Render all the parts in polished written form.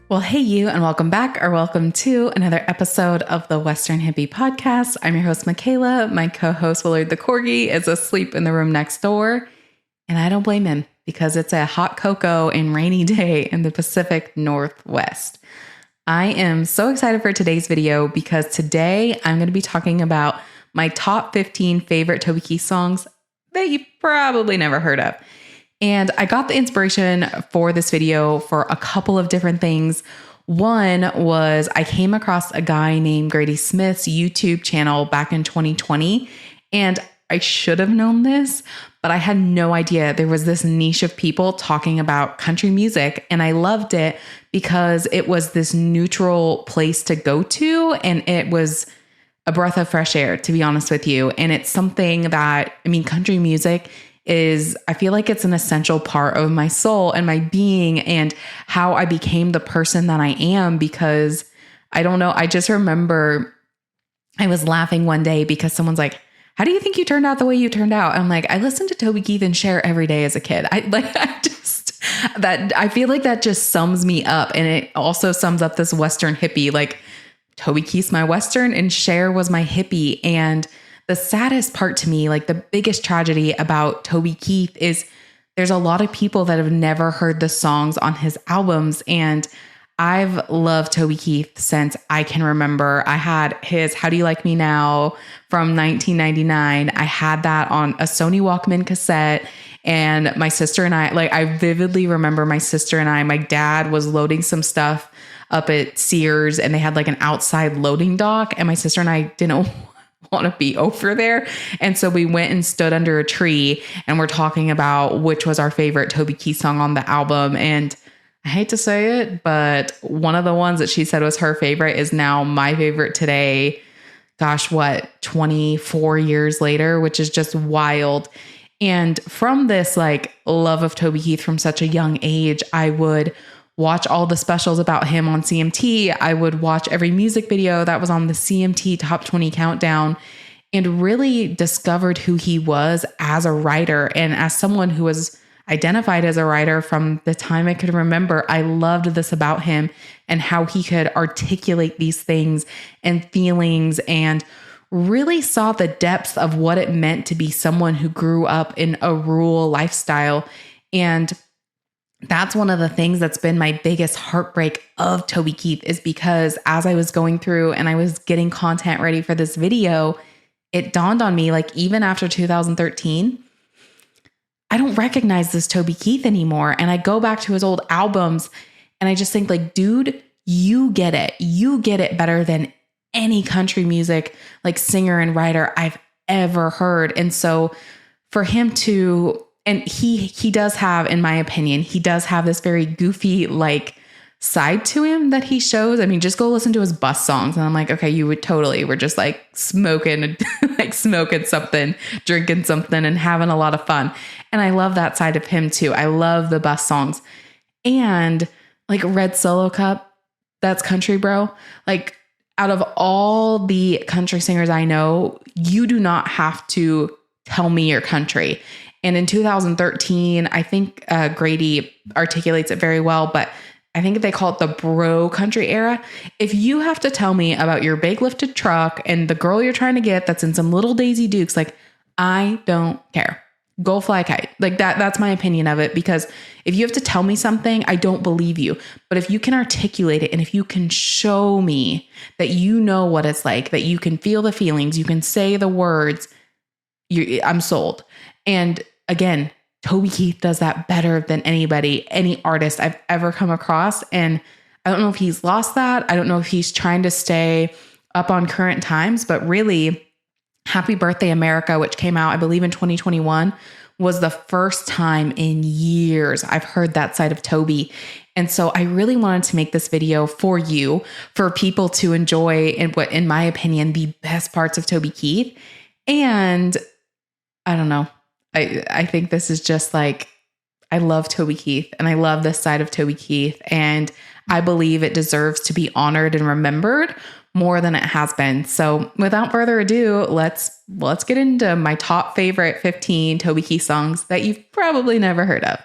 Well, hey, you, and welcome back or welcome to another episode of the Western Hippie Podcast. I'm your host, Michaela. My co-host, Willard the Corgi, is asleep in the room next door. And I don't blame him because it's a hot cocoa and rainy day in the Pacific Northwest. I am so excited for today's video because today I'm going to be talking about my top 15 favorite Toby Keith songs that you probably never heard of. And I got the inspiration for this video for a couple of different things. One was I came across a guy named Grady Smith's YouTube channel back in 2020. And I should have known this, but I had no idea there was this niche of people talking about country music. And I loved it because it was this neutral place to go to. And it was a breath of fresh air, to be honest with you. And it's something that, country music is, I feel like it's an essential part of my soul and my being and how I became the person that I am, because I don't know. I just remember I was laughing one day because someone's like, how do you think you turned out the way you turned out? I'm like, I listened to Toby Keith and Cher every day as a kid. I feel like that just sums me up. And it also sums up this Western hippie, like Toby Keith's my Western and Cher was my hippie. And the saddest part to me, like the biggest tragedy about Toby Keith, is there's a lot of people that have never heard the songs on his albums. And I've loved Toby Keith since I can remember. I had his How Do You Like Me Now from 1999. I had that on a Sony Walkman cassette. And my sister and I vividly remember my dad was loading some stuff up at Sears and they had like an outside loading dock. And my sister and I didn't want to be over there. And so we went and stood under a tree and we're talking about which was our favorite Toby Keith song on the album. And I hate to say it, but one of the ones that she said was her favorite is now my favorite today. Gosh, 24 years later, which is just wild. And from this like love of Toby Keith from such a young age, I would watch all the specials about him on CMT. I would watch every music video that was on the CMT Top 20 Countdown and really discovered who he was as a writer. And as someone who was identified as a writer from the time I could remember, I loved this about him and how he could articulate these things and feelings and really saw the depth of what it meant to be someone who grew up in a rural lifestyle. And that's one of the things that's been my biggest heartbreak of Toby Keith, is because as I was going through and I was getting content ready for this video, it dawned on me, like even after 2013, I don't recognize this Toby Keith anymore. And I go back to his old albums and I just think like, dude, you get it. You get it better than any country music like singer and writer I've ever heard. And so for him to, and he does have, in my opinion, he does have this very goofy like side to him that he shows. Just go listen to his bus songs. And I'm like, okay, you would totally, we're just like smoking something, drinking something and having a lot of fun. And I love that side of him too. I love the bus songs. And like Red Solo Cup, that's country, bro. Like out of all the country singers I know, you do not have to tell me your country. And in 2013, I think Grady articulates it very well, but I think they call it the bro country era. If you have to tell me about your big lifted truck and the girl you're trying to get that's in some little Daisy Dukes, like, I don't care. Go fly a kite. Like that's my opinion of it, because if you have to tell me something, I don't believe you. But if you can articulate it and if you can show me that you know what it's like, that you can feel the feelings, you can say the words, I'm sold. And again, Toby Keith does that better than anybody, any artist I've ever come across. And I don't know if he's lost that. I don't know if he's trying to stay up on current times, but really Happy Birthday America, which came out, I believe in 2021, was the first time in years I've heard that side of Toby. And so I really wanted to make this video for you, for people to enjoy and what, in my opinion, the best parts of Toby Keith. And I don't know. I think this is just like, I love Toby Keith and I love this side of Toby Keith. And I believe it deserves to be honored and remembered more than it has been. So without further ado, let's get into my top favorite 15 Toby Keith songs that you've probably never heard of.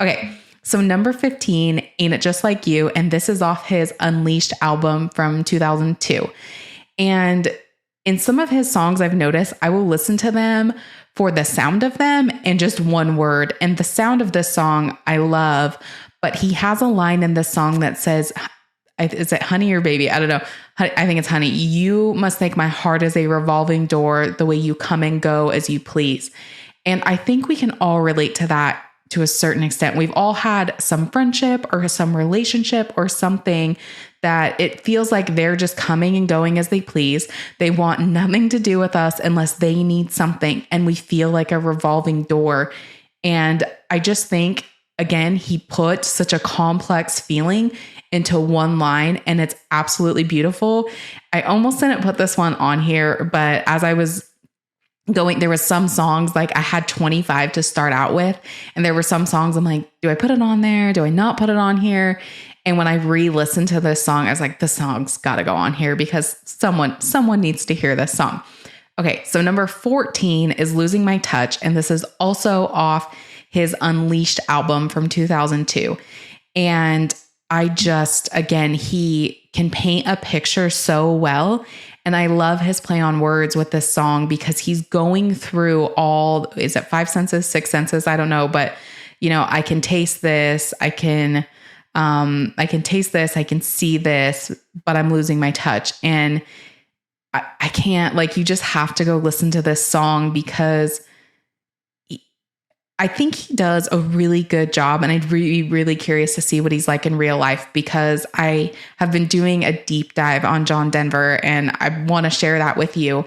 Okay. So number 15, Ain't It Just Like You? And this is off his Unleashed album from 2002. And in some of his songs, I've noticed I will listen to them for the sound of them and just one word. And the sound of this song I love, but he has a line in this song that says, is it honey or baby? I don't know. I think it's honey. You must make my heart as a revolving door, the way you come and go as you please. And I think we can all relate to that to a certain extent. We've all had some friendship or some relationship or something that it feels like they're just coming and going as they please. They want nothing to do with us unless they need something. And we feel like a revolving door. And I just think, again, he put such a complex feeling into one line, and it's absolutely beautiful. I almost didn't put this one on here, but as I was going, there was some songs, like I had 25 to start out with. And there were some songs I'm like, do I put it on there? Do I not put it on here? And when I re-listened to this song, I was like, the song's got to go on here because someone needs to hear this song. Okay. So number 14 is Losing My Touch. And this is also off his Unleashed album from 2002. And I just, again, he can paint a picture so well. And I love his play on words with this song because he's going through all, is it 5 senses, 6 senses? I don't know. But, you know, I can taste this. I can taste this. I can see this, but I'm losing my touch. And I can't, like, you just have to go listen to this song because I think he does a really good job, and I'd be really curious to see what he's like in real life because I have been doing a deep dive on John Denver and I want to share that with you,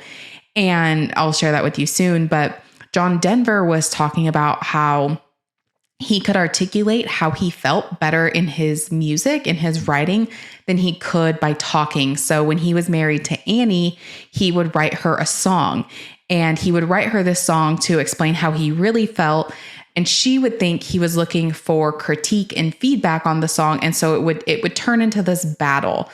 and I'll share that with you soon. But John Denver was talking about how he could articulate how he felt better in his music, in his writing, than he could by talking. So when he was married to Annie, he would write her a song. And he would write her this song to explain how he really felt. And she would think he was looking for critique and feedback on the song. And so it would turn into this battle.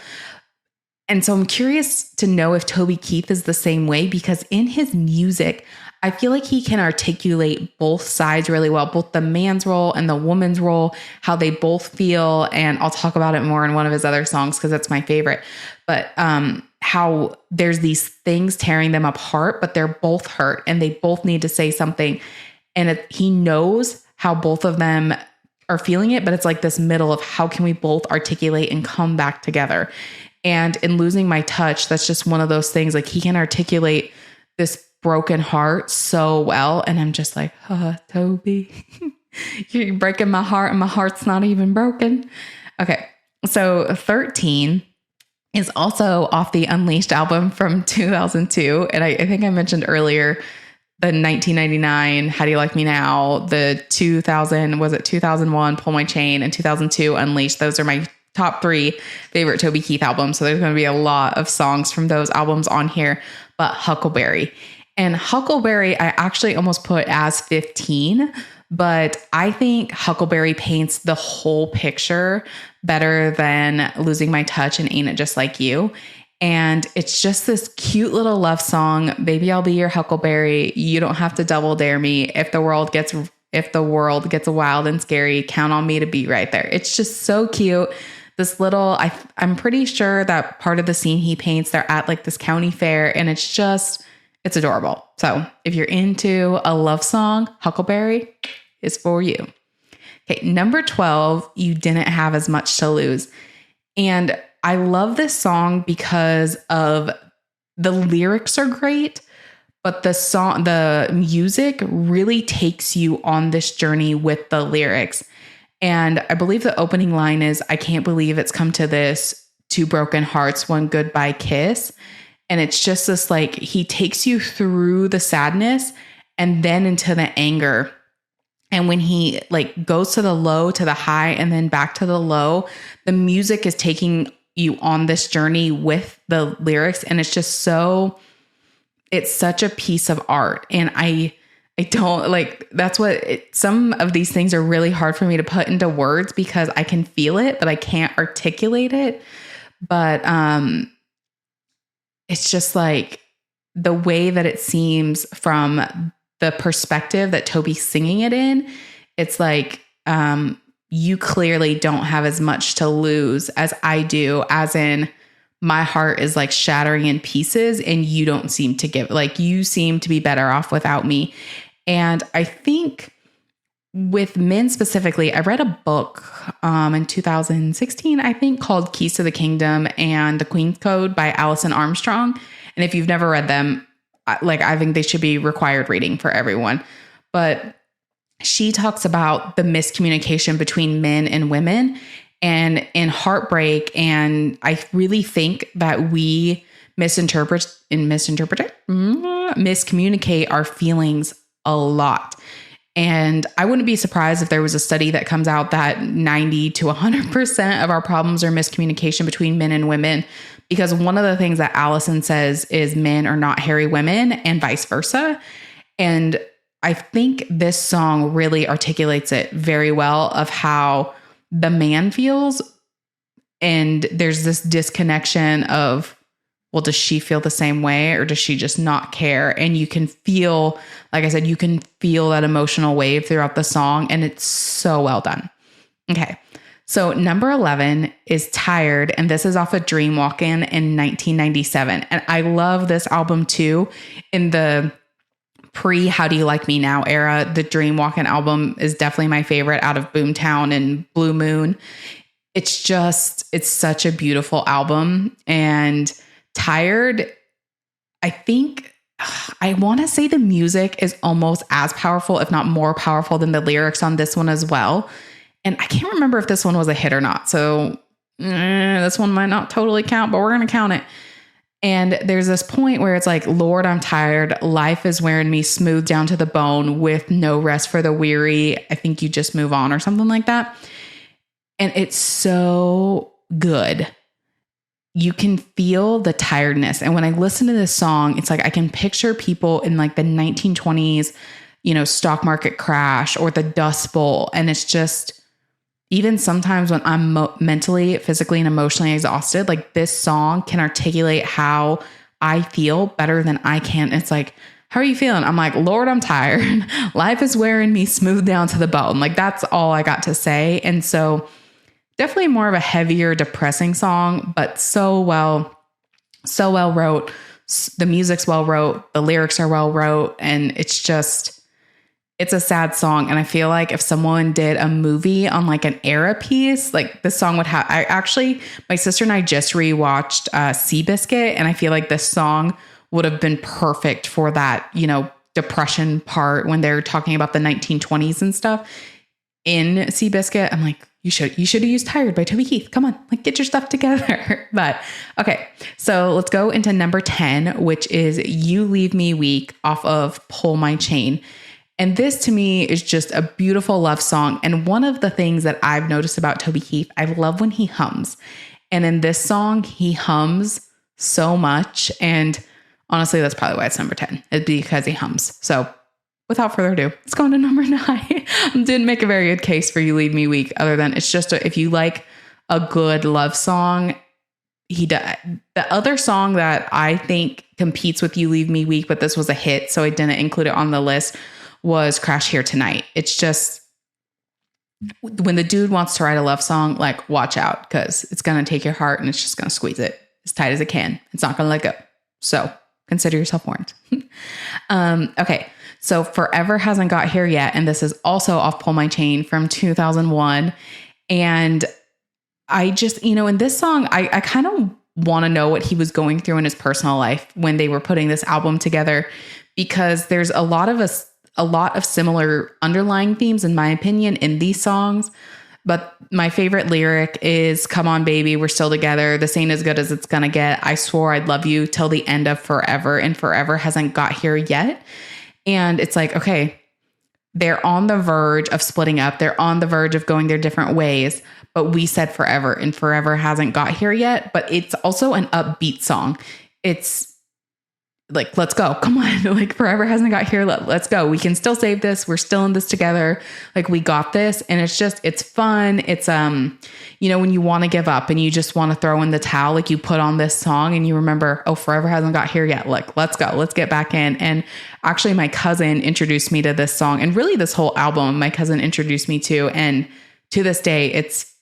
And so I'm curious to know if Toby Keith is the same way, because in his music, I feel like he can articulate both sides really well, both the man's role and the woman's role, how they both feel. And I'll talk about it more in one of his other songs because that's my favorite. But how there's these things tearing them apart, but they're both hurt and they both need to say something. And he knows how both of them are feeling it, but it's like this middle of how can we both articulate and come back together. And in Losing My Touch, that's just one of those things. Like he can articulate this broken heart so well. And I'm just like, Toby, you're breaking my heart and my heart's not even broken. Okay. So 13 is also off the Unleashed album from 2002. And I think I mentioned earlier the 1999 How Do You Like Me Now, the 2001 Pull My Chain, and 2002 Unleashed. Those are my top 3 favorite Toby Keith albums. So there's going to be a lot of songs from those albums on here. But Huckleberry. And Huckleberry, I actually almost put as 15, but I think Huckleberry paints the whole picture better than Losing My Touch and Ain't It Just Like You. And it's just this cute little love song. Baby, I'll be your Huckleberry. You don't have to double dare me. If the world gets wild and scary, count on me to be right there. It's just so cute. This little, I'm pretty sure that part of the scene he paints, they're at like this county fair, and it's adorable. So if you're into a love song, Huckleberry is for you. Okay, number 12, You Didn't Have As Much to Lose. And I love this song because of the lyrics are great, but the music really takes you on this journey with the lyrics. And I believe the opening line is, I can't believe it's come to this, 2 broken hearts, 1 goodbye kiss. And it's just this, like, he takes you through the sadness and then into the anger. And when he like goes to the low, to the high, and then back to the low, the music is taking you on this journey with the lyrics. And it's just it's such a piece of art. And I don't like, that's some of these things are really hard for me to put into words because I can feel it, but I can't articulate it. But, it's just like the way that it seems from the perspective that Toby's singing it in. It's like, you clearly don't have as much to lose as I do, as in my heart is like shattering in pieces and you don't seem to give, like you seem to be better off without me. And I think with men specifically, I read a book in 2016, I think, called Keys to the Kingdom and the Queen's Code by Alison Armstrong. And if you've never read them, I think they should be required reading for everyone. But she talks about the miscommunication between men and women and in heartbreak. And I really think that we miscommunicate our feelings a lot. And I wouldn't be surprised if there was a study that comes out that 90 to 100% of our problems are miscommunication between men and women. Because one of the things that Allison says is men are not hairy women and vice versa. And I think this song really articulates it very well of how the man feels. And there's this disconnection of, well, does she feel the same way or does she just not care? And you can feel, like I said, you can feel that emotional wave throughout the song, and it's so well done. Okay. So number 11 is Tired, and this is off of Dreamwalkin' in 1997. And I love this album too. In the pre-How Do You Like Me Now era, the Dreamwalkin' album is definitely my favorite out of Boomtown and Blue Moon. It's such a beautiful album. And Tired, I think, I want to say the music is almost as powerful, if not more powerful than the lyrics on this one as well. And I can't remember if this one was a hit or not. So this one might not totally count, but we're going to count it. And there's this point where it's like, Lord, I'm tired. Life is wearing me smooth down to the bone with no rest for the weary. I think you just move on or something like that. And it's so good. You can feel the tiredness. And when I listen to this song, it's like I can picture people in like the 1920s, stock market crash or the Dust Bowl. And it's just, even sometimes when I'm mentally, physically, and emotionally exhausted, like this song can articulate how I feel better than I can. It's like, how are you feeling? I'm like, Lord, I'm tired. Life is wearing me smooth down to the bone. Like that's all I got to say. And so definitely more of a heavier, depressing song, but so well wrote. The music's well wrote. The lyrics are well wrote. And it's a sad song. And I feel like if someone did a movie on like an era piece, like this song would have, my sister and I just rewatched Seabiscuit, and I feel like this song would have been perfect for that, depression part when they're talking about the 1920s and stuff in Seabiscuit. I'm like, you should have used Tired by Toby Keith. Come on, like get your stuff together. But okay, so let's go into number 10, which is You Leave Me Weak off of Pull My Chain. And this to me is just a beautiful love song. And one of the things that I've noticed about Toby Keith, I love when he hums. And in this song, he hums so much. And honestly, that's probably why it's number 10. It's because he hums. So without further ado, let's go on to number 9. Didn't make a very good case for You Leave Me Weak, other than it's just if you like a good love song, he does. The other song that I think competes with You Leave Me Weak, but this was a hit, so I didn't include it on the list, was Crash Here Tonight. It's just, when the dude wants to write a love song, like watch out, because it's going to take your heart and it's just going to squeeze it as tight as it can. It's not going to let go. So consider yourself warned. Okay. So Forever Hasn't Got Here Yet. And this is also off Pull My Chain from 2001. And I just, in this song, I kind of want to know what he was going through in his personal life when they were putting this album together, because there's a lot of similar underlying themes, in my opinion, in these songs. But my favorite lyric is, come on, baby, we're still together. This ain't as good as it's gonna get. I swore I'd love you till the end of forever, and forever hasn't got here yet. And it's like, okay, they're on the verge of splitting up. They're on the verge of going their different ways. But we said forever, and forever hasn't got here yet. But it's also an upbeat song. It's like, let's go. Come on. Like, forever hasn't got here. Let's go. We can still save this. We're still in this together. Like, we got this. And it's fun. It's, when you want to give up and you just want to throw in the towel, like you put on this song and you remember, oh, forever hasn't got here yet. Like, let's go. Let's get back in. And actually my cousin introduced me to this song, and really this whole album, my cousin introduced me to, and to this day, it's,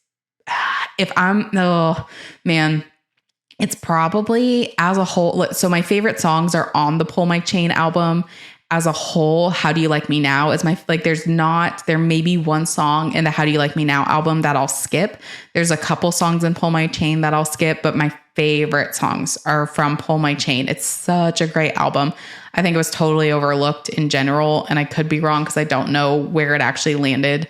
oh man, it's probably as a whole. So my favorite songs are on the Pull My Chain album. As a whole, How Do You Like Me Now is my, like, there may be one song in the How Do You Like Me Now album that I'll skip. There's a couple songs in Pull My Chain that I'll skip, but my favorite songs are from Pull My Chain. It's such a great album. I think it was totally overlooked in general, and I could be wrong because I don't know where it actually landed,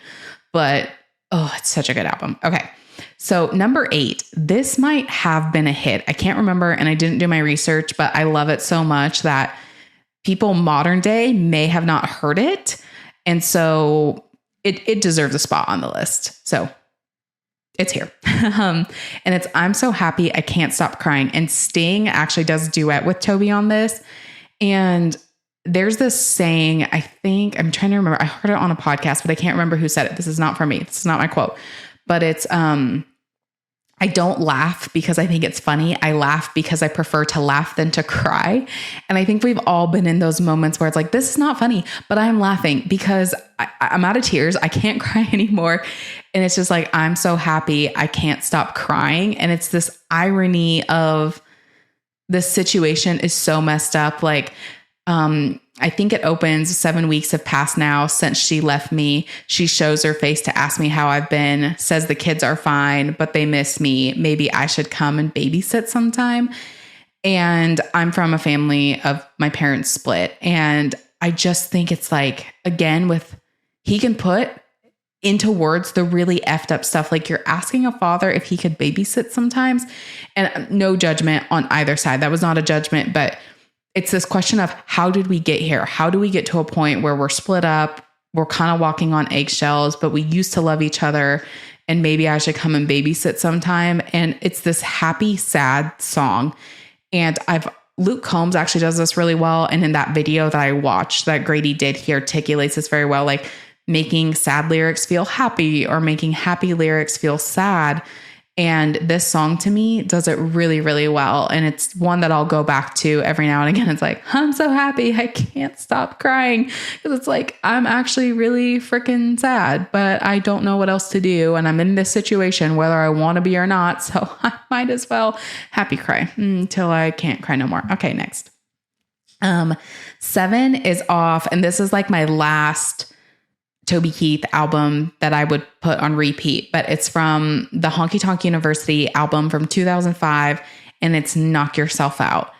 but oh, it's such a good album. Okay. So number 8, this might have been a hit. I can't remember, and I didn't do my research, but I love it so much that people modern day may have not heard it. And so it deserves a spot on the list. So it's here. And it's I'm So Happy I Can't Stop Crying. And Sting actually does duet with Toby on this. And there's this saying, I think, I'm trying to remember, I heard it on a podcast, but I can't remember who said it. This is not from me. This is not my quote. But it's I don't laugh because I think it's funny. I laugh because I prefer to laugh than to cry. And I think we've all been in those moments where it's like, this is not funny, but I'm laughing because I'm out of tears. I can't cry anymore. And it's just like, I'm so happy I can't stop crying. And it's this irony of this situation is so messed up. Like, I think it opens 7 weeks have passed now since she left me. She shows her face to ask me how I've been, says the kids are fine, but they miss me. Maybe I should come and babysit sometime. And I'm from a family of my parents split. And I just think it's like, again, he can put into words the really effed up stuff. Like, you're asking a father if he could babysit sometimes, and no judgment on either side. That was not a judgment, but it's this question of how did we get here? How do we get to a point where we're split up? We're kind of walking on eggshells, but we used to love each other, and maybe I should come and babysit sometime. And it's this happy, sad song. And Luke Combs actually does this really well. And in that video that I watched that Grady did, he articulates this very well, like making sad lyrics feel happy or making happy lyrics feel sad. And this song to me does it really, really well. And it's one that I'll go back to every now and again. It's like, I'm so happy I can't stop crying. Because it's like, I'm actually really freaking sad, but I don't know what else to do. And I'm in this situation, whether I want to be or not. So I might as well happy cry until I can't cry no more. Okay, next. 7 is off. And this is like my last Toby Keith album that I would put on repeat, but it's from the Honky Tonk University album from 2005, and it's Knock Yourself Out.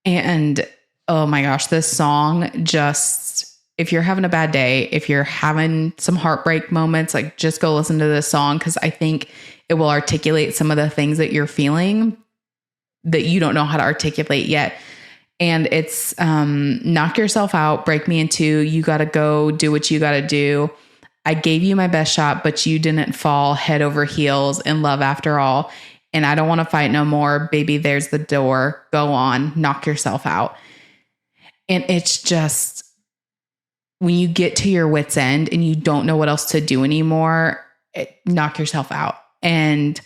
And oh my gosh, this song just, if you're having a bad day, if you're having some heartbreak moments, like just go listen to this song, because I think it will articulate some of the things that you're feeling that you don't know how to articulate yet. And it's knock yourself out, break me in two. You got to go do what you got to do. I gave you my best shot, but you didn't fall head over heels in love after all. And I don't want to fight no more. Baby, there's the door. Go on, knock yourself out. And it's just, when you get to your wit's end and you don't know what else to do anymore, knock yourself out. And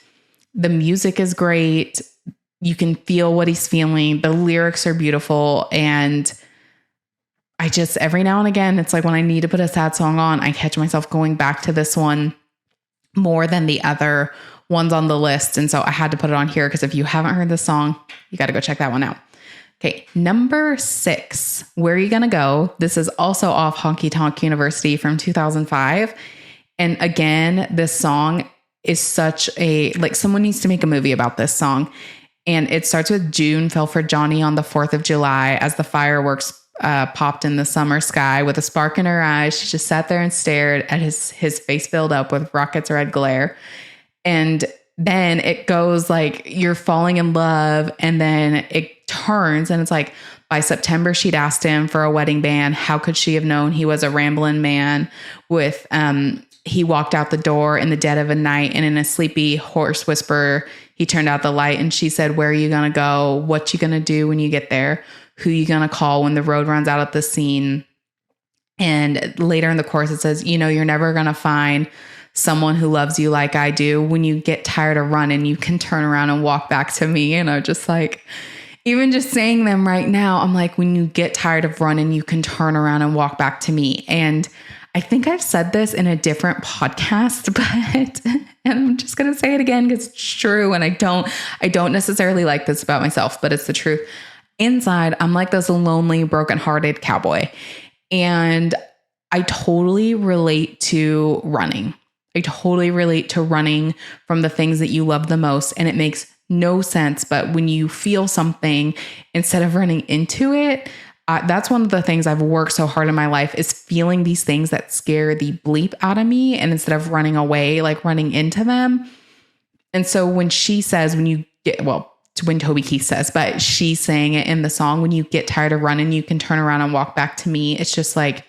the music is great. You can feel what he's feeling. The lyrics are beautiful. And I just, every now and again, it's like when I need to put a sad song on, I catch myself going back to this one more than the other ones on the list. And so I had to put it on here because if you haven't heard this song, you got to go check that one out. Okay, number 6, Where Are You Gonna Go? This is also off Honky Tonk University from 2005. And again, this song is such a, like, someone needs to make a movie about this song. And it starts with June fell for Johnny on the 4th of July as the fireworks popped in the summer sky. With a spark in her eyes, she just sat there and stared at his face filled up with rockets' red glare. And then it goes like, you're falling in love. And then it turns and it's like, by September, she'd asked him for a wedding band. How could she have known he was a rambling man? With he walked out the door in the dead of a night, and in a sleepy hoarse whisper, he turned out the light, and she said, where are you going to go? What you going to do when you get there? Who you going to call when the road runs out at the scene? And later in the chorus, it says, you know, you're never going to find someone who loves you like I do. When you get tired of running, you can turn around and walk back to me. You know, just like, even just saying them right now, I'm like, when you get tired of running, you can turn around and walk back to me. And I think I've said this in a different podcast, but and I'm just going to say it again because it's true. And I don't necessarily like this about myself, but it's the truth. Inside, I'm like this lonely, brokenhearted cowboy. And I totally relate to running. I totally relate to running from the things that you love the most. And it makes no sense. But when you feel something, instead of running into it, that's one of the things I've worked so hard in my life is feeling these things that scare the bleep out of me. And instead of running away, like running into them. And so when she says, when Toby Keith says, but she's saying it in the song, when you get tired of running, you can turn around and walk back to me. It's just like,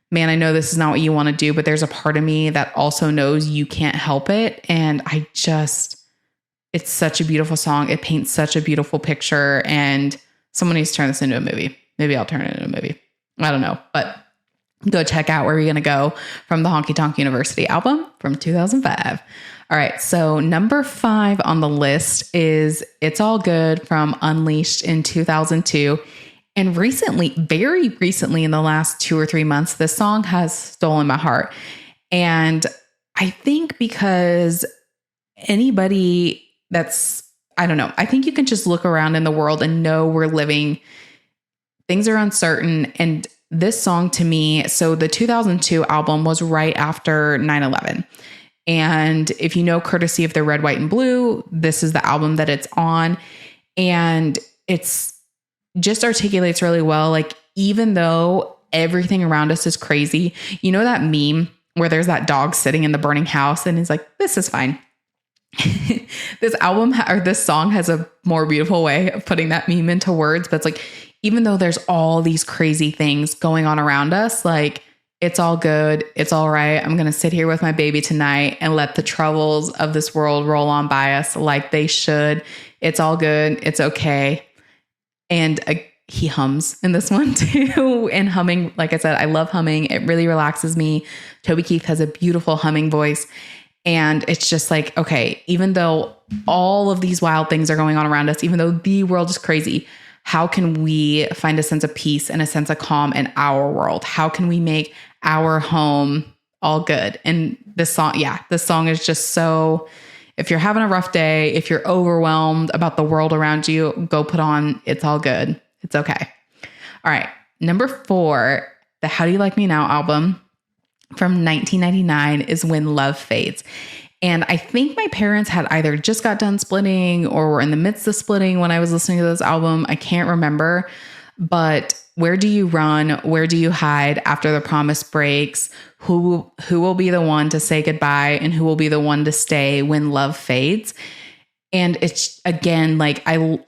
man, I know this is not what you want to do, but there's a part of me that also knows you can't help it. And it's such a beautiful song. It paints such a beautiful picture. And someone needs to turn this into a movie. Maybe I'll turn it into a movie. I don't know, but go check out Where Are You Gonna Go from the Honky Tonk University album from 2005. All right. So number 5 on the list is It's All Good from Unleashed in 2002. And very recently in the last 2 or 3 months, this song has stolen my heart. And I think because anybody I don't know, I think you can just look around in the world and know things are uncertain. And this song to me, so the 2002 album was right after 9/11. And if you know Courtesy of the Red, White, and Blue, this is the album that it's on. And it's just articulates really well. Like, even though everything around us is crazy, you know that meme where there's that dog sitting in the burning house and he's like, this is fine. This song has a more beautiful way of putting that meme into words. But it's like, even though there's all these crazy things going on around us, like, it's all good. It's all right. I'm going to sit here with my baby tonight and let the troubles of this world roll on by us like they should. It's all good. It's okay. And he hums in this one too. And humming, like I said, I love humming. It really relaxes me. Toby Keith has a beautiful humming voice. And it's just like, okay, even though all of these wild things are going on around us, even though the world is crazy, how can we find a sense of peace and a sense of calm in our world? How can we make our home all good? And this song is just so, if you're having a rough day, if you're overwhelmed about the world around you, go put on It's All Good. It's okay. All right. Number 4, the How Do You Like Me Now album from 1999 is When Love Fades. And I think my parents had either just got done splitting or were in the midst of splitting when I was listening to this album. I can't remember, but where do you run? Where do you hide after the promise breaks? Who will be the one to say goodbye and who will be the one to stay when love fades? And it's, again, like, I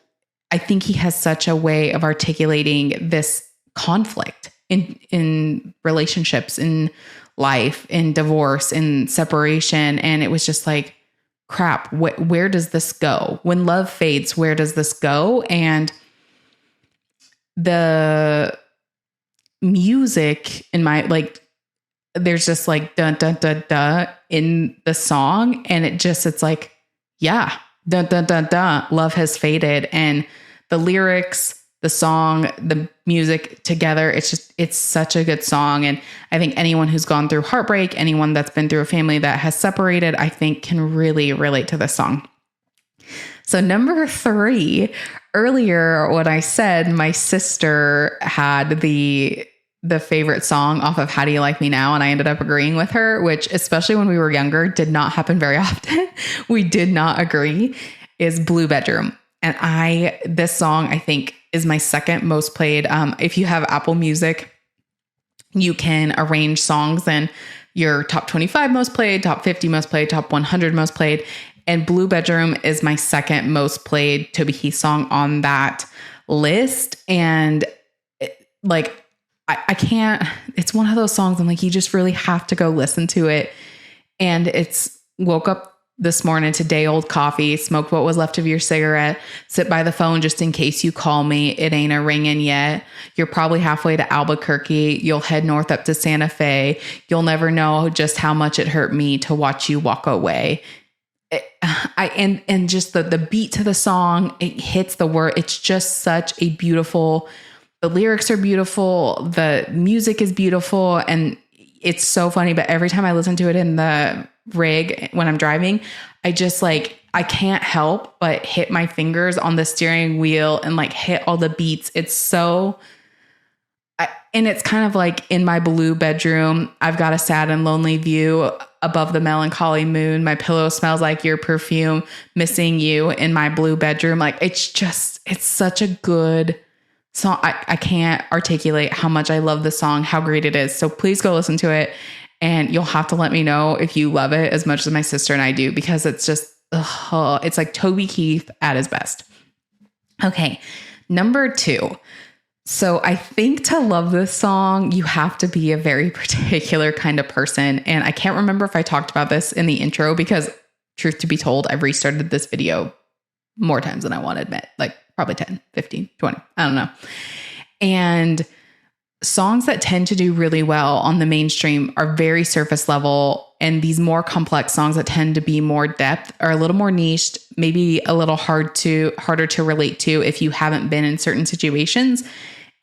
think he has such a way of articulating this conflict in relationships, in life, in divorce, in separation. And it was just like, crap, where does this go? When love fades, where does this go? And the music in my, like, there's just like dun dun dun dun in the song, and it's like, yeah, dun dun dun dun, love has faded. And the lyrics, the song, the music together, it's such a good song. And I think anyone who's gone through heartbreak, anyone that's been through a family that has separated, I think can really relate to this song. So number 3, earlier when I said my sister had the favorite song off of How Do You Like Me Now, and I ended up agreeing with her, which, especially when we were younger, did not happen very often. We did not agree, is Blue Bedroom. And this song, I think, is my second most played. If you have Apple Music, you can arrange songs and your top 25 most played, top 50 most played, top 100 most played. And Blue Bedroom is my second most played Toby Keith song on that list. And I can't, it's one of those songs I'm like, you just really have to go listen to it. And woke up this morning to day old coffee, smoked what was left of your cigarette, sit by the phone just in case you call me. It ain't a ringing yet. You're probably halfway to Albuquerque. You'll head north up to Santa Fe. You'll never know just how much it hurt me to watch you walk away. And just the beat to the song, it hits the word. It's just such a beautiful, the lyrics are beautiful. The music is beautiful. And it's so funny, but every time I listen to it in the rig when I'm driving, I just like, I can't help but hit my fingers on the steering wheel and like hit all the beats. It's so, and it's kind of like in my blue bedroom, I've got a sad and lonely view above the melancholy moon. My pillow smells like your perfume, missing you in my blue bedroom. Like it's just, it's such a good song. I can't articulate how much I love this song, how great it is. So please go listen to it. And you'll have to let me know if you love it as much as my sister and I do, because it's just, it's like Toby Keith at his best. Okay. Number 2. So I think to love this song, you have to be a very particular kind of person. And I can't remember if I talked about this in the intro, because truth to be told, I've restarted this video more times than I want to admit, like probably 10, 15, 20. I don't know. And songs that tend to do really well on the mainstream are very surface level. And these more complex songs that tend to be more depth are a little more niched, maybe a little harder to relate to if you haven't been in certain situations.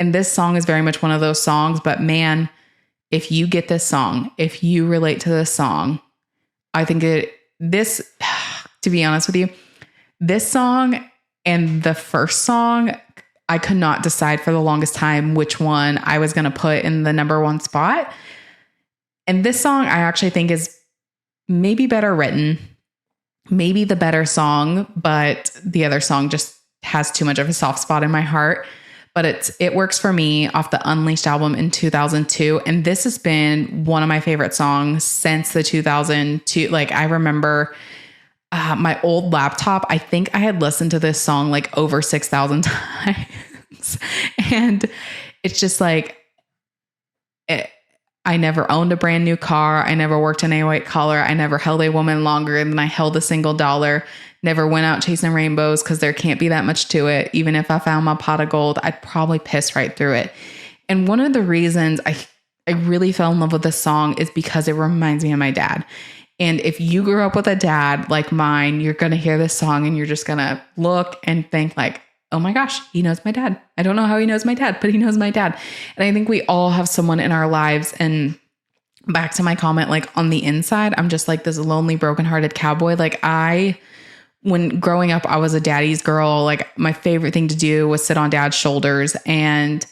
And this song is very much one of those songs, but man, if you get this song, if you relate to this song, I think to be honest with you, this song and the first song, I could not decide for the longest time which one I was going to put in the number 1 spot. And this song, I actually think is maybe better written, maybe the better song, but the other song just has too much of a soft spot in my heart. But it works for me off the Unleashed album in 2002. And this has been one of my favorite songs since the 2002. Like I remember my old laptop, I think I had listened to this song like over 6,000 times. And it's just like, I never owned a brand new car. I never worked in a white collar. I never held a woman longer than I held a single dollar. Never went out chasing rainbows because there can't be that much to it. Even if I found my pot of gold, I'd probably piss right through it. And one of the reasons I really fell in love with this song is because it reminds me of my dad. And if you grew up with a dad like mine, you're going to hear this song and you're just going to look and think like, oh my gosh, he knows my dad. I don't know how he knows my dad, but he knows my dad. And I think we all have someone in our lives. And back to my comment, like on the inside, I'm just like this lonely, brokenhearted cowboy. Like when growing up, I was a daddy's girl. Like my favorite thing to do was sit on dad's shoulders. And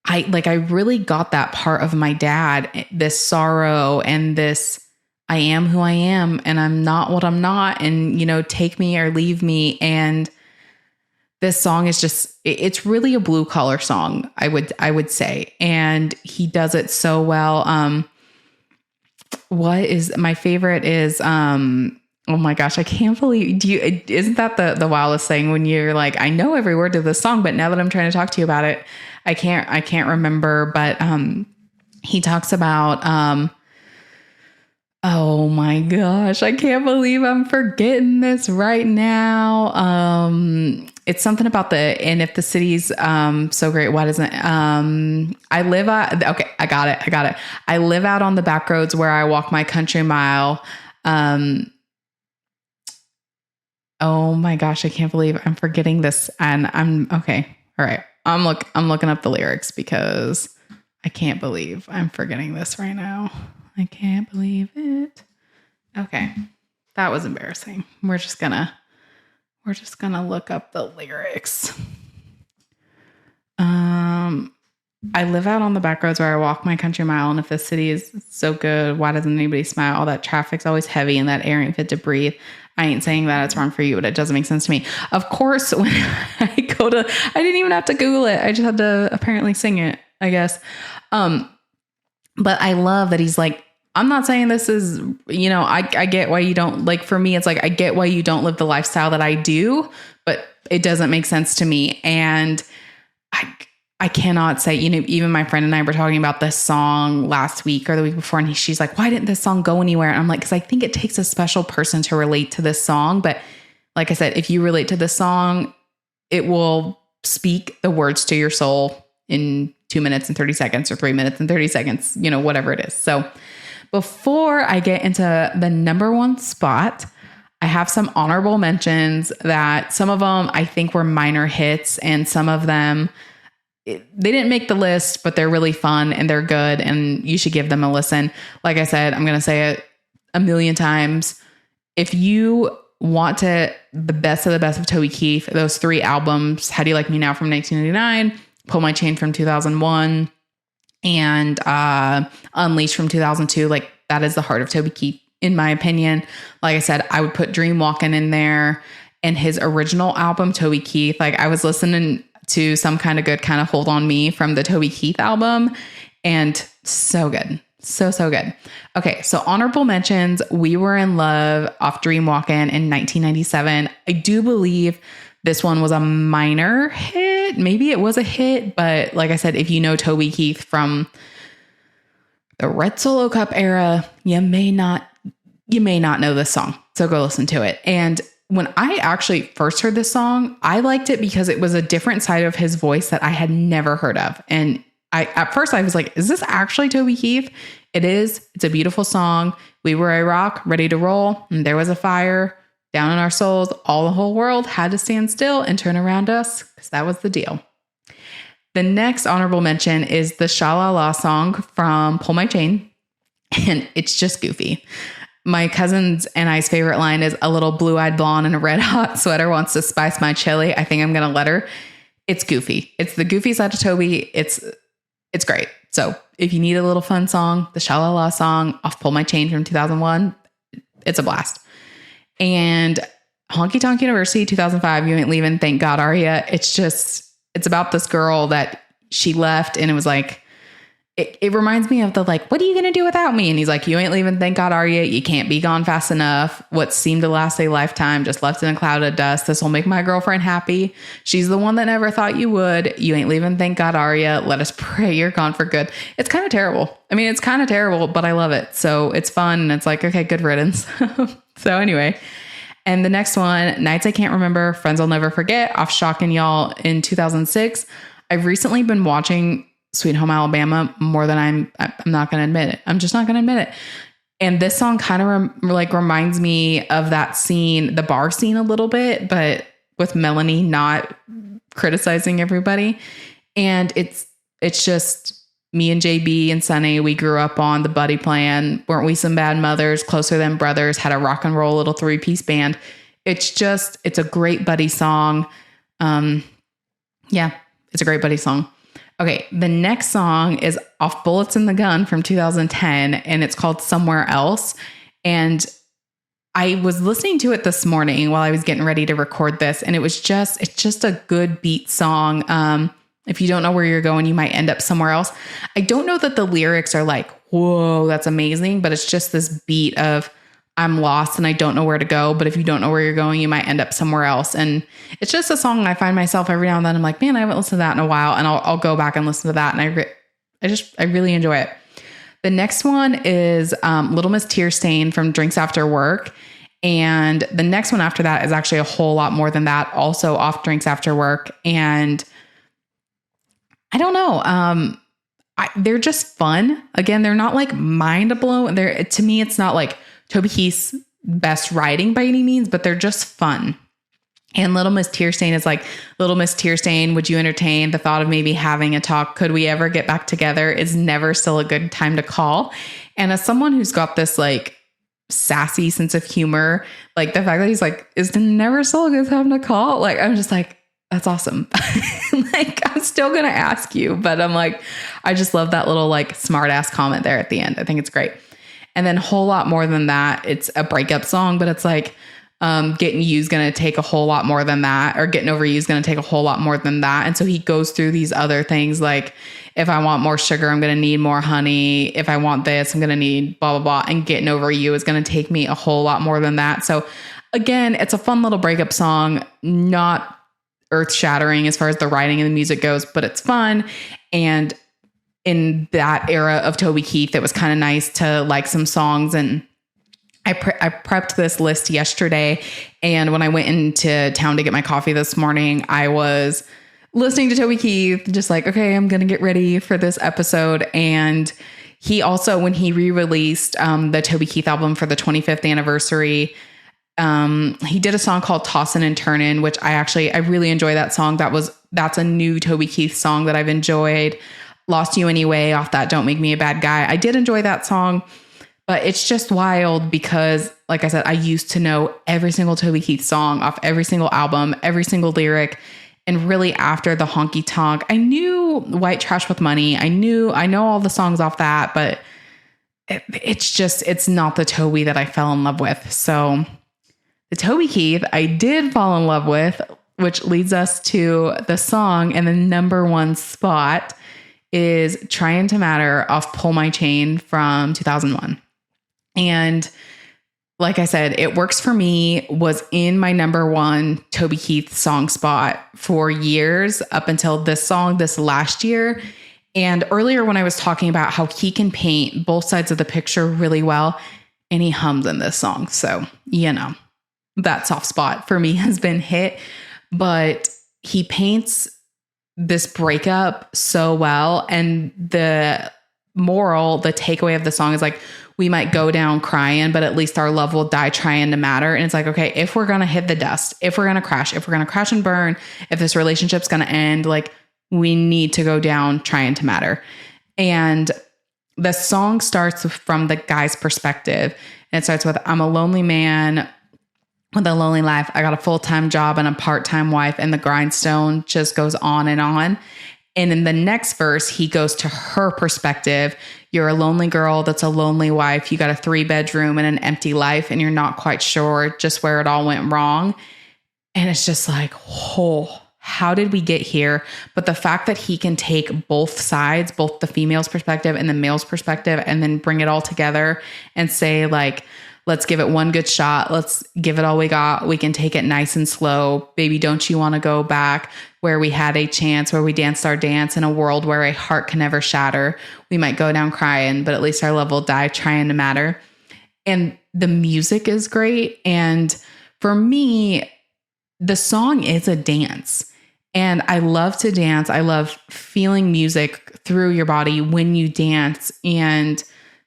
I really got that part of my dad, this sorrow and this, I am who I am and I'm not what I'm not. And, take me or leave me. And this song is just, it's really a blue collar song, I would say. And he does it so well. What is my favorite is, oh my gosh, I can't believe isn't that the wildest thing when you're like, I know every word to this song, but now that I'm trying to talk to you about it, I can't remember, but, he talks about, oh my gosh, I can't believe I'm forgetting this right now. It's something about and if the city's, so great, why doesn't, I got it. I live out on the back roads where I walk my country mile. Oh my gosh, I can't believe I'm forgetting this. And I'm okay. All right. I'm looking up the lyrics because I can't believe I'm forgetting this right now. I can't believe it. Okay. That was embarrassing. We're just gonna look up the lyrics. I live out on the back roads where I walk my country mile. And if the city is so good, why doesn't anybody smile? All that traffic's always heavy and that air ain't fit to breathe. I ain't saying that it's wrong for you, but it doesn't make sense to me. Of course, when I didn't even have to Google it. I just had to apparently sing it, I guess. But I love that he's like, I'm not saying this is, I get why you don't, like, for me, it's like, I get why you don't live the lifestyle that I do, but it doesn't make sense to me. And I cannot say, even my friend and I were talking about this song last week or the week before, and she's like, why didn't this song go anywhere? And I'm like, because I think it takes a special person to relate to this song. But like I said, if you relate to this song, it will speak the words to your soul in 2 minutes and 30 seconds or 3 minutes and 30 seconds, whatever it is. So before I get into the number 1 spot, I have some honorable mentions that some of them I think were minor hits and some of them they didn't make the list, but they're really fun and they're good and you should give them a listen. Like I said, I'm going to say it a million times. If you want the best of the best of Toby Keith, those 3 albums, How Do You Like Me Now from 1999, Pull My Chain from 2001, and Unleashed from 2002, like that is the heart of Toby Keith, in my opinion. Like I said, I would put Dreamwalkin' in there and his original album, Toby Keith. Like I was listening to Some Kind of Good, Kind of Hold On Me from the Toby Keith album, and so good. So good. Okay, so honorable mentions, We Were in Love off Dreamwalkin' in 1997. I do believe this one was a minor hit. Maybe it was a hit, but like I said, if you know Toby Keith from the Red Solo Cup era, you may not know this song. So go listen to it. And when I actually first heard this song, I liked it because it was a different side of his voice that I had never heard of. And at first I was like, is this actually Toby Keith? It is. It's a beautiful song. We were a rock, ready to roll. And there was a fire down in our souls. All the whole world had to stand still and turn around us because that was the deal. The next honorable mention is the Sha La La song from Pull My Chain. And it's just goofy. My cousin's and I's favorite line is, a little blue-eyed blonde in a red hot sweater wants to spice my chili. I think I'm going to let her. It's goofy. It's the goofy side of Toby. It's great. So if you need a little fun song, the Sha La La song off Pull My Chain from 2001, it's a blast. And Honky Tonk University 2005, You Ain't Leaving, Thank God Are Ya. It's about this girl that she left and it was like, it reminds me of the like, what are you going to do without me? And he's like, you ain't leaving, thank God are you? You can't be gone fast enough. What seemed to last a lifetime just left in a cloud of dust. This will make my girlfriend happy. She's the one that never thought you would. You ain't leaving, thank God are you? Let us pray you're gone for good. It's kind of terrible. I mean, it's kind of terrible, but I love it. So it's fun. And it's like, okay, good riddance. So anyway, and the next one, Nights I Can't Remember, Friends I'll Never Forget off Shockin' Y'all in 2006. I've recently been watching Sweet Home Alabama more than I'm not going to admit it. I'm just not going to admit it. And this song kind of reminds me of that scene, the bar scene a little bit, but with Melanie not criticizing everybody. And it's just me and JB and Sunny. We grew up on the Buddy Plan. Weren't we some bad mothers? Closer Than Brothers. Had a rock and roll little 3-piece band. It's a great buddy song. Yeah, it's a great buddy song. Okay, the next song is off Bullets in the Gun from 2010, and it's called Somewhere Else. And I was listening to it this morning while I was getting ready to record this, and it's just a good beat song. If you don't know where you're going, you might end up somewhere else. I don't know that the lyrics are like, whoa, that's amazing, but it's just this beat of, I'm lost and I don't know where to go. But if you don't know where you're going, you might end up somewhere else. And it's just a song I find myself every now and then. I'm like, man, I haven't listened to that in a while. And I'll go back and listen to that. And I really enjoy it. The next one is Little Miss Tear Stain from Drinks After Work. And the next one after that is actually a whole lot more than that. Also off Drinks After Work. And I don't know. They're just fun. Again, they're not like mind blowing. To me, it's not like Toby Keith's best writing by any means, but they're just fun. And Little Miss Tear Stain is like, Little Miss Tear Stain, would you entertain the thought of maybe having a talk? Could we ever get back together? Is never still a good time to call. And as someone who's got this like sassy sense of humor, like the fact that he's like, is never still a good time to call? Like, I'm just like, that's awesome. Like, I'm still going to ask you, but I'm like, I just love that little like smart ass comment there at the end. I think it's great. And then whole lot more than that, it's a breakup song, but it's like, getting you is going to take a whole lot more than that, or getting over you is going to take a whole lot more than that. And so he goes through these other things like, if I want more sugar, I'm going to need more honey. If I want this, I'm going to need blah, blah, blah. And getting over you is going to take me a whole lot more than that. So again, it's a fun little breakup song, not earth shattering as far as the writing and the music goes, but it's fun. And in that era of Toby Keith, it was kind of nice to like some songs. And I prepped this list yesterday. And when I went into town to get my coffee this morning, I was listening to Toby Keith, just like, okay, I'm going to get ready for this episode. And he also, when he re-released the Toby Keith album for the 25th anniversary, he did a song called Tossin' and Turnin', which I really enjoy that song. That was that's a new Toby Keith song that I've enjoyed. Lost You Anyway off that Don't Make Me a Bad Guy. I did enjoy that song, but it's just wild because, like I said, I used to know every single Toby Keith song off every single album, every single lyric. And really after the Honky Tonk, I knew White Trash with Money. I know all the songs off that, but it's not the Toby that I fell in love with. So the Toby Keith I did fall in love with, which leads us to the song and the number one spot is Trying to Matter off Pull My Chain from 2001. And like I said, It Works For Me was in my number one Toby Keith song spot for years up until this song this last year. And earlier when I was talking about how he can paint both sides of the picture really well, and he hums in this song. So, that soft spot for me has been hit, but he paints this breakup so well. And the takeaway of the song is like, we might go down crying, but at least our love will die trying to matter. And it's like, okay, if we're going to hit the dust, if we're going to crash and burn, if this relationship's going to end, like we need to go down trying to matter. And the song starts from the guy's perspective. And it starts with, I'm a lonely man with a lonely life. I got a full-time job and a part-time wife, and the grindstone just goes on. And in the next verse, he goes to her perspective. You're a lonely girl that's a lonely wife. You got a 3-bedroom and an empty life, and you're not quite sure just where it all went wrong. And it's just like, how did we get here? But the fact that he can take both sides, both the female's perspective and the male's perspective, and then bring it all together and say like, let's give it one good shot. Let's give it all we got. We can take it nice and slow. Baby, don't you want to go back where we had a chance, where we danced our dance in a world where a heart can never shatter? We might go down crying, but at least our love will die trying to matter. And the music is great. And for me, the song is a dance. And I love to dance. I love feeling music through your body when you dance. And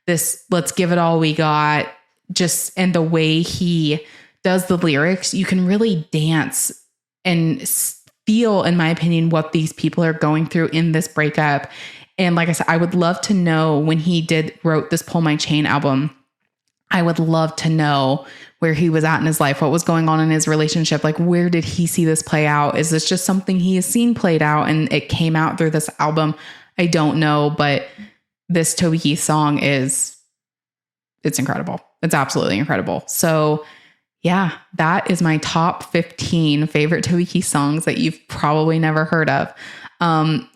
this, let's give it all we got. And the way he does the lyrics, you can really dance and feel, in my opinion, what these people are going through in this breakup. And like I said, I would love to know when he wrote this Pull My Chain album, I would love to know where he was at in his life, what was going on in his relationship. Like, where did he see this play out? Is this just something he has seen played out and it came out through this album? I don't know, but this Toby Keith song it's incredible. It's absolutely incredible. So yeah, that is my top 15 favorite Toby Keith songs that you've probably never heard of.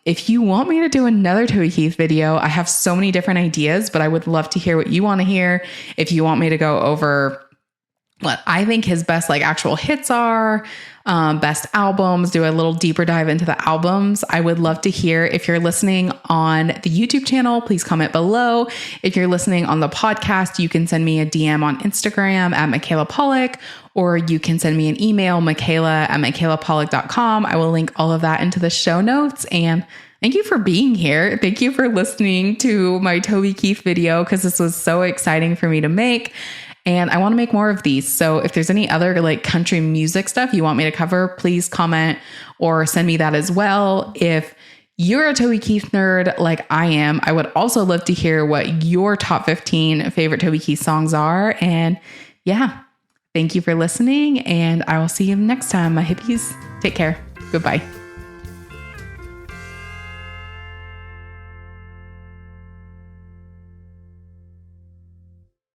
If you want me to do another Toby Keith video, I have so many different ideas, but I would love to hear what you want to hear. If you want me to go over what I think his best like actual hits are, best albums, do a little deeper dive into the albums, I would love to hear. If you're listening on the YouTube channel, please comment below. If you're listening on the podcast, you can send me a DM on Instagram at Michaela Pollock, or you can send me an email, michaela@michaelapollock.com. I will link all of that into the show notes. And thank you for being here. Thank you for listening to my Toby Keith video, because this was so exciting for me to make. And I want to make more of these. So if there's any other like country music stuff you want me to cover, please comment or send me that as well. If you're a Toby Keith nerd like I am, I would also love to hear what your top 15 favorite Toby Keith songs are. And yeah, thank you for listening, and I will see you next time. My hippies, take care. Goodbye.